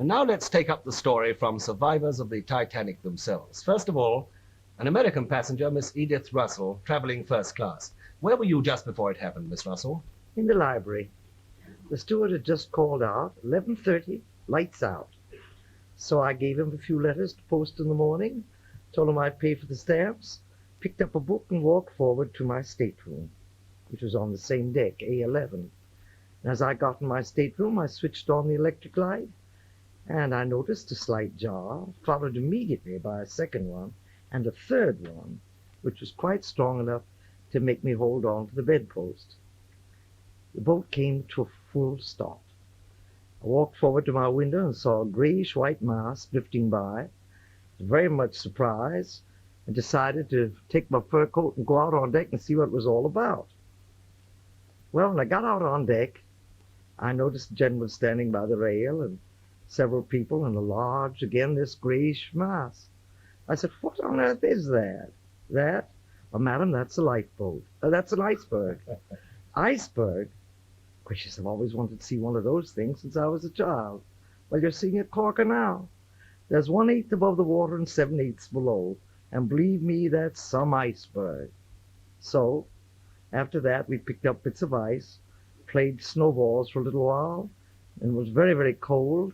And now let's take up the story from survivors of the Titanic themselves. First of all, an American passenger, Miss Edith Russell, traveling first class. Where were you just before it happened, Miss Russell? In the library. The steward had just called out, 11:30, lights out. So I gave him a few letters to post in the morning, told him I'd pay for the stamps, picked up a book and walked forward to my stateroom, which was on the same deck, A11. And as I got in my stateroom, I switched on the electric light, and I noticed a slight jar, followed immediately by a second one, and a third one, which was quite strong enough to make me hold on to the bedpost. The boat came to a full stop. I walked forward to my window and saw a grayish-white mass drifting by. I was very much surprised and decided to take my fur coat and go out on deck and see what it was all about. Well, when I got out on deck, I noticed a gentleman standing by the rail and several people in a large, again, this grayish mass. I said, "What on earth is that?" "That? Oh, madam, that's a lifeboat. That's an iceberg." "Iceberg? Gracious, I've always wanted to see one of those things since I was a child." "Well, you're seeing it Corker now. There's 1/8 above the water and 7/8 below, and believe me, that's some iceberg." So, after that, we picked up bits of ice, played snowballs for a little while, and it was very, very cold.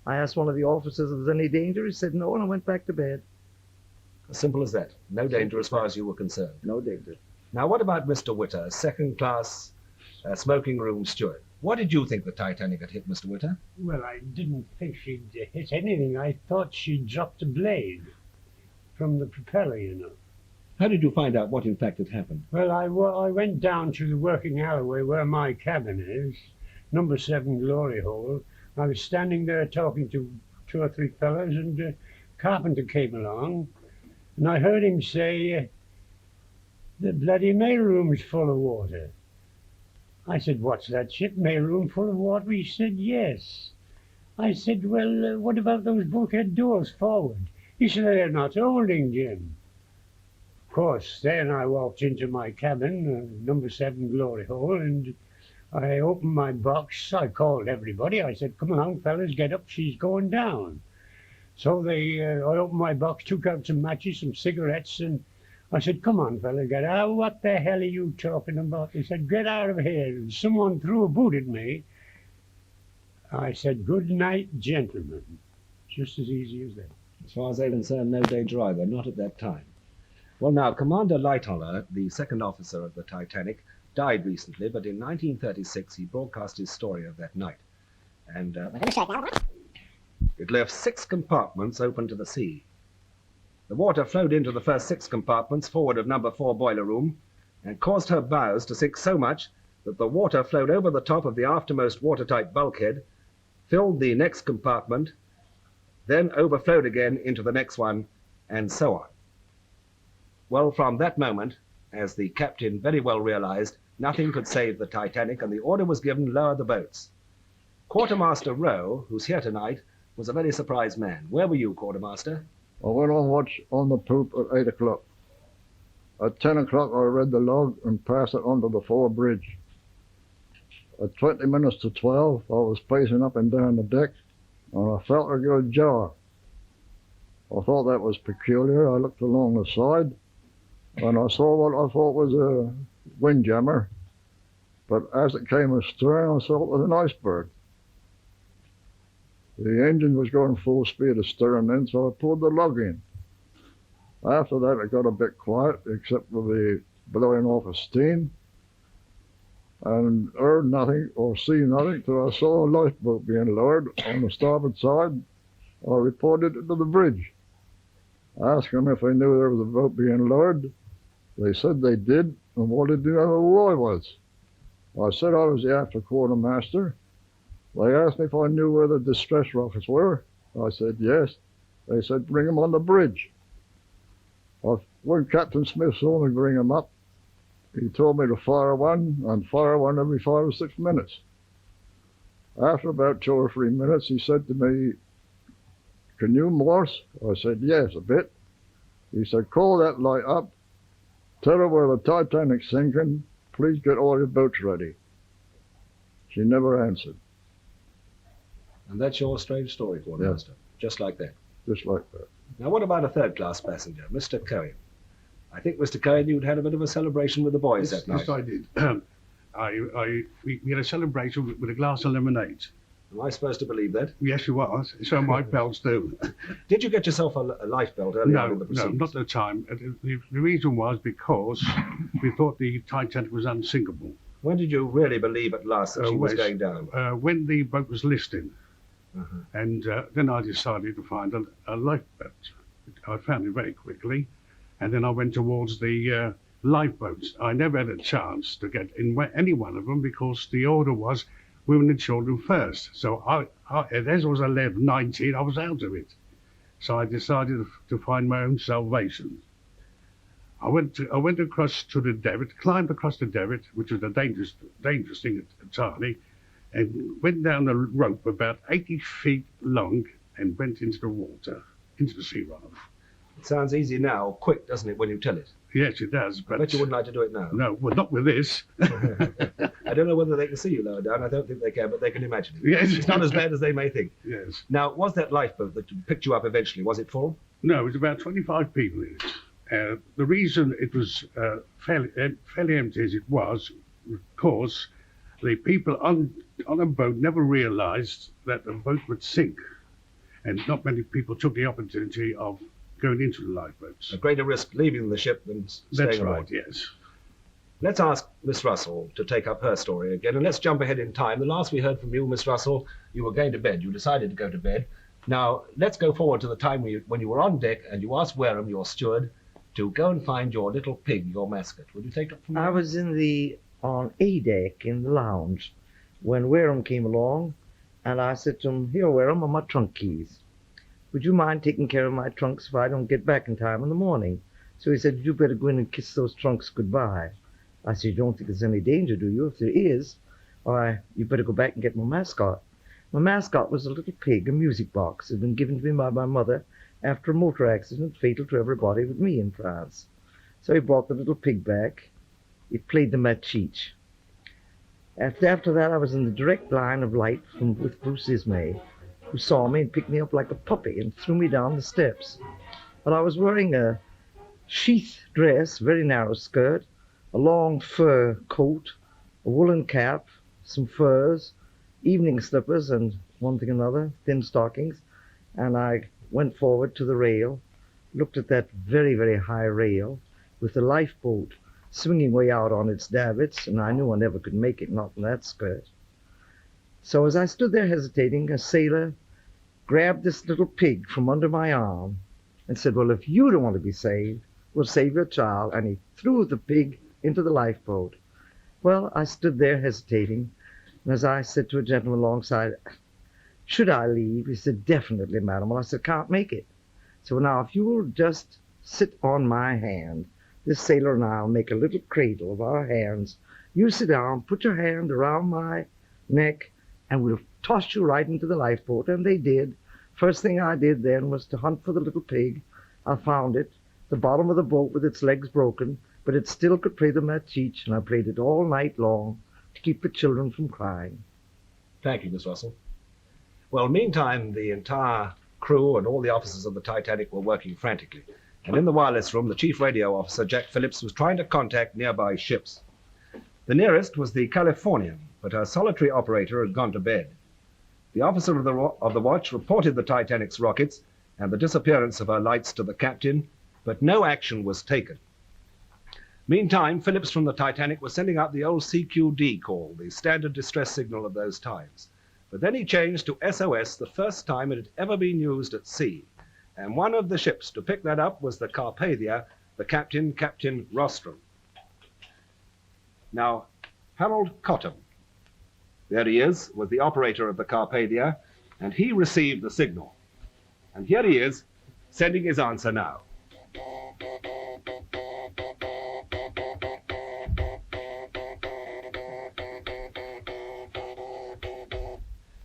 I asked one of the officers if there was any danger. He said no, and I went back to bed. As simple as that. No danger as far as you were concerned. No danger. Now, what about Mr. Witter, second-class smoking room steward? What did you think the Titanic had hit, Mr. Witter? Well, I didn't think she'd hit anything. I thought she'd dropped a blade from the propeller, you know. How did you find out what in fact had happened? Well, I went down to the working alleyway where my cabin is, number 7 Glory Hole. I was standing there talking to 2 or 3 fellows, and Carpenter came along, and I heard him say, "The bloody mailroom's full of water." I said, "What's that ship, mailroom full of water?" He said, "Yes." I said, "Well, what about those bulkhead doors forward?" He said, "They're not holding, Jim." Of course, then I walked into my cabin, number 7 Glory Hole, and I opened my box. I called everybody. I said, "Come along, fellas, get up, she's going down." So I opened my box, took out some matches, some cigarettes, and I said, "Come on, fellas, get out." "What the hell are you talking about?" They said, "Get out of here." And someone threw a boot at me. I said, "Good night, gentlemen." Just as easy as that. As far as they're concerned, no danger either, not at that time. Well, now, Commander Lightoller, the second officer of the Titanic, died recently, but in 1936 he broadcast his story of that night. And it left 6 compartments open to the sea. The water flowed into the first 6 compartments forward of number 4 boiler room and caused her bows to sink so much that the water flowed over the top of the aftermost watertight bulkhead, filled the next compartment, then overflowed again into the next one, and so on. Well, from that moment, as the captain very well realized, nothing could save the Titanic, and the order was given, lower the boats. Quartermaster Rowe, who's here tonight, was a very surprised man. Where were you, Quartermaster? I went on watch on the poop at 8 o'clock. At 10 o'clock, I read the log and passed it onto the fore bridge. At 20 minutes to 12, I was pacing up and down the deck, and I felt a good jar. I thought that was peculiar. I looked along the side, and I saw what I thought was a windjammer, but as it came astern, I saw it was an iceberg. The engine was going full speed astern then, so I pulled the lug in. After that, it got a bit quiet, except for the blowing off of steam, and heard nothing or see nothing till I saw a lifeboat being lowered on the starboard side. I reported it to the bridge. I asked them if they knew there was a boat being lowered. They said they did, and wanted to know who I was. I said I was the after quartermaster. They asked me if I knew where the distress rockets were. I said yes. They said bring them on the bridge. When Captain Smith saw me bring them up, he told me to fire one every 5 or 6 minutes. After about 2 or 3 minutes, he said to me, "Can you Morse?" I said yes, a bit. He said, "Call that light up. Tell her where the Titanic's sinking. Please get all your boats ready." She never answered. And that's your strange story, Quartermaster. Just like that. just like that. Now, what about a third-class passenger, Mr. Cohen? I think, Mr. Cohen, you'd had a bit of a celebration with the boys that night. Yes, I did. We had a celebration with a glass of lemonade. Am I supposed to believe that? Yes, you was. So my pals do. Did you get yourself a life belt early on in the No, proceedings? not at the time. The reason was because we thought the Titanic was unsinkable. When did you really believe at last that she was going down? When the boat was listing. Uh-huh. And then I decided to find a lifeboat. I found it very quickly. And then I went towards the lifeboats. I never had a chance to get in any one of them because the order was women and children first. So as I was 11, 19, I was out of it. So I decided to find my own salvation. I went across to the davit, climbed across the davit, which was a dangerous thing at Titanic, and went down a rope about 80 feet long and went into the water, into the sea rather. It sounds easy now, quick, doesn't it, when you tell it? Yes, it does. I bet you wouldn't like to do it now. No, well, not with this. I don't know whether they can see you lower down. I don't think they can, but they can imagine it. Yes. It's not as bad as they may think. Yes. Now, was that lifeboat that picked you up eventually, was it full? No, it was about 25 people in it. The reason it was fairly empty as it was, because the people on a boat never realised that the boat would sink, and not many people took the opportunity of going into the lifeboats. A greater risk leaving the ship than staying That's aboard. right, yes. Let's ask Miss Russell to take up her story again, and let's jump ahead in time. The last we heard from you, Miss Russell, you were going to bed. You decided to go to bed. Now, let's go forward to the time when you were on deck and you asked Wareham, your steward, to go and find your little pig, your mascot. Would you take it from I there? was on A deck in the lounge when Wareham came along, and I said to him, "Here, Wareham, are my trunk keys. Would you mind taking care of my trunks if I don't get back in time in the morning?" So he said, "You better go in and kiss those trunks goodbye." I said, "You don't think there's any danger, do you? If there is, why, you better go back and get my mascot." My mascot was a little pig, a music box. It had been given to me by my mother after a motor accident fatal to everybody but me in France. So he brought the little pig back. It played the matchich. After that, I was in the direct line of light with Bruce Ismay, who saw me and picked me up like a puppy and threw me down the steps. But I was wearing a sheath dress, very narrow skirt, a long fur coat, a woolen cap, some furs, evening slippers, and one thing another, thin stockings. And I went forward to the rail, looked at that very, very high rail with the lifeboat swinging way out on its davits, and I knew I never could make it, not in that skirt. So as I stood there hesitating, a sailor grabbed this little pig from under my arm and said, "Well, if you don't want to be saved, we'll save your child." And he threw the pig into the lifeboat. Well, I stood there hesitating, and as I said to a gentleman alongside, "Should I leave?" He said, "Definitely, madam." Well, I said, "Can't make it." So now, if you will just sit on my hand, this sailor and I will make a little cradle of our hands. You sit down, put your hand around my neck, and we'll toss you right into the lifeboat. And they did. First thing I did then was to hunt for the little pig. I found it, the bottom of the boat with its legs broken, but it still could play the matchich, and I played it all night long to keep the children from crying. Thank you, Miss Russell. Well, meantime, the entire crew and all the officers of the Titanic were working frantically. And in the wireless room, the chief radio officer, Jack Phillips, was trying to contact nearby ships. The nearest was the Californian, but her solitary operator had gone to bed. The officer of the watch reported the Titanic's rockets and the disappearance of her lights to the captain, but no action was taken. Meantime, Phillips from the Titanic was sending out the old CQD call, the standard distress signal of those times. But then he changed to SOS, the first time it had ever been used at sea. And one of the ships to pick that up was the Carpathia, the captain, Captain Rostrom. Now, Harold Cottam, there he is, was the operator of the Carpathia, and he received the signal. And here he is, sending his answer now.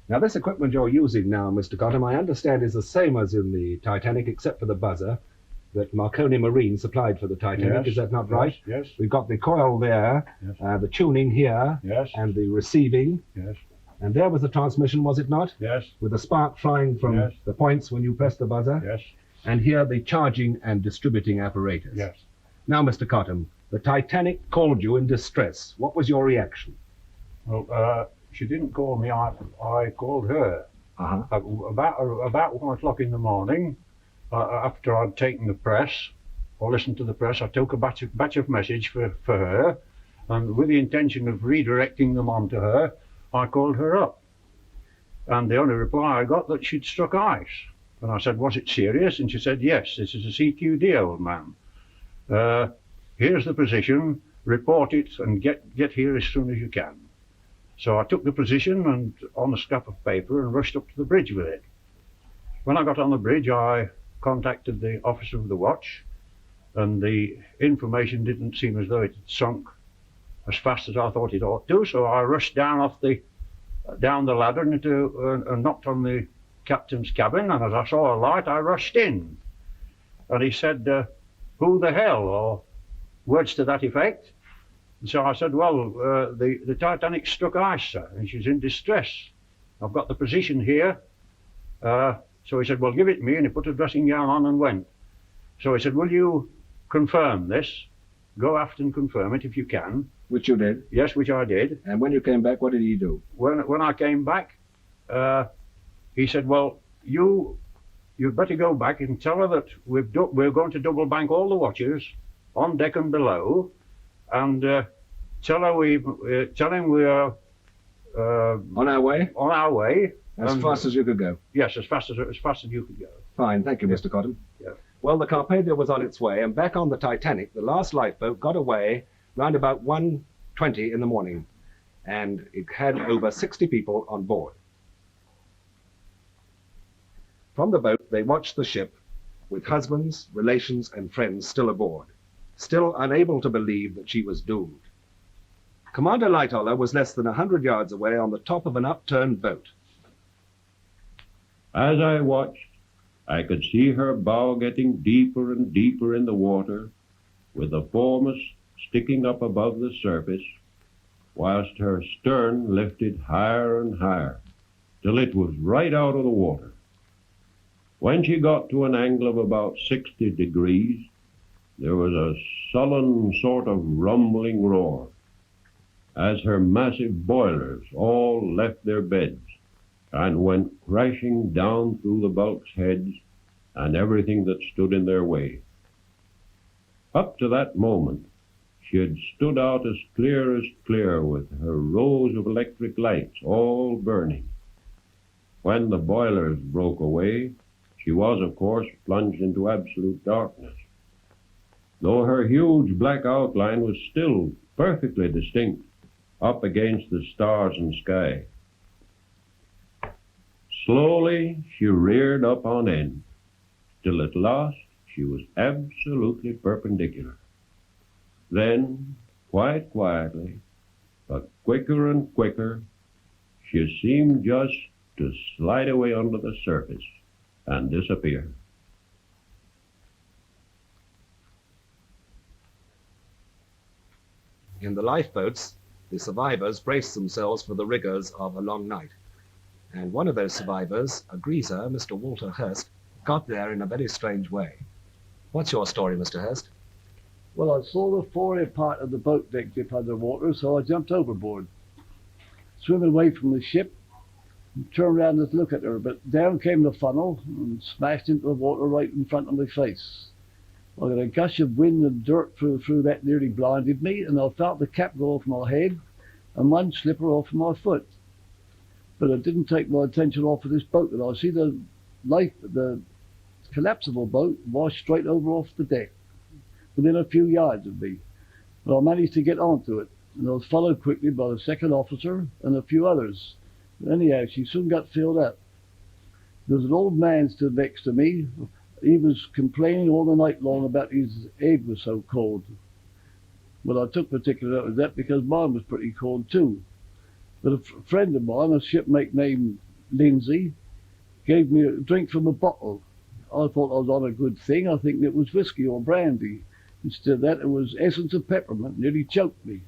Now, this equipment you're using now, Mr. Cottam, I understand is the same as in the Titanic, except for the buzzer that Marconi Marine supplied for the Titanic. Yes, Is that not right? Yes. We've got the coil there, Yes. the tuning here, Yes. and the receiving. Yes. And there was the transmission, was it not? Yes, With the spark flying from Yes. the points when you pressed the buzzer? yes, And here the charging and distributing apparatus. yes. Now, Mr. Cottam, the Titanic called you in distress. What was your reaction? Well, she didn't call me, I called her. Uh-huh. About 1 o'clock in the morning, after I'd taken the press, or listened to the press, I took a batch of message for her, and with the intention of redirecting them on to her, I called her up. And the only reply I got that she'd struck ice. And I said, was it serious? And she said, yes, this is a CQD, old man. Here's the position, report it and get here as soon as you can. So I took the position and on a scrap of paper and rushed up to the bridge with it. When I got on the bridge, I contacted the officer of the watch, and the information didn't seem as though it had sunk as fast as I thought it ought to, so I rushed down the ladder and knocked on the captain's cabin, and as I saw a light, I rushed in. And he said, who the hell, or words to that effect. And so I said, well, the Titanic struck ice, sir, and she's in distress. I've got the position here. So he said, well, give it me, and he put a dressing gown on and went. So he said, will you confirm this? Go aft and confirm it if you can. Which you did. Yes, which I did. And when you came back, what did he do? When I came back, he said, well, you'd better go back and tell her that we're going to double bank all the watches on deck and below, and tell him we are On our way? on our way. As fast as you could go. Yes, as fast as you could go. Fine, thank you, Mr. Cottam. Yeah. Well, the Carpathia was on its way, and back on the Titanic, the last lifeboat got away round about 1:20 in the morning, and it had over 60 people on board. From the boat, they watched the ship with husbands, relations, and friends still aboard, still unable to believe that she was doomed. Commander Lightoller was less than 100 yards away on the top of an upturned boat. As I watched, I could see her bow getting deeper and deeper in the water, with the foremast sticking up above the surface, whilst her stern lifted higher and higher, till it was right out of the water. When she got to an angle of about 60 degrees, there was a sullen sort of rumbling roar, as her massive boilers all left their beds and went crashing down through the bulk's heads and everything that stood in their way. Up to that moment, she had stood out as clear with her rows of electric lights all burning. When the boilers broke away, she was, of course, plunged into absolute darkness, though her huge black outline was still perfectly distinct up against the stars and sky. Slowly she reared up on end, till at last she was absolutely perpendicular. Then, quite quietly, but quicker and quicker, she seemed just to slide away under the surface and disappear. In the lifeboats, the survivors braced themselves for the rigors of a long night. And one of those survivors, a greaser, Mr. Walter Hurst, got there in a very strange way. What's your story, Mr. Hurst? Well, I saw the forward part of the boat deck dip underwater, so I jumped overboard. Swimming away from the ship, and turned around to look at her, but down came the funnel and smashed into the water right in front of my face. I got a gush of wind and dirt through that nearly blinded me, and I felt the cap go off my head and one slipper off my foot. But it didn't take my attention off of this boat, and I see the collapsible boat washed straight over off the deck, within a few yards of me. But I managed to get onto it, and I was followed quickly by the second officer and a few others. Anyhow, she soon got filled up. There was an old man stood next to me. He was complaining all the night long about his head was so cold. Well, I took particular note of that because mine was pretty cold too. But a friend of mine, a shipmate named Lindsay, gave me a drink from a bottle. I thought I was on a good thing. I think it was whiskey or brandy. Instead of that, it was essence of peppermint. Nearly choked me.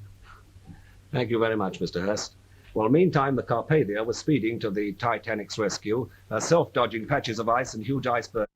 Thank you very much, Mr. Hurst. Well, meantime, the Carpathia was speeding to the Titanic's rescue, herself dodging patches of ice and huge icebergs.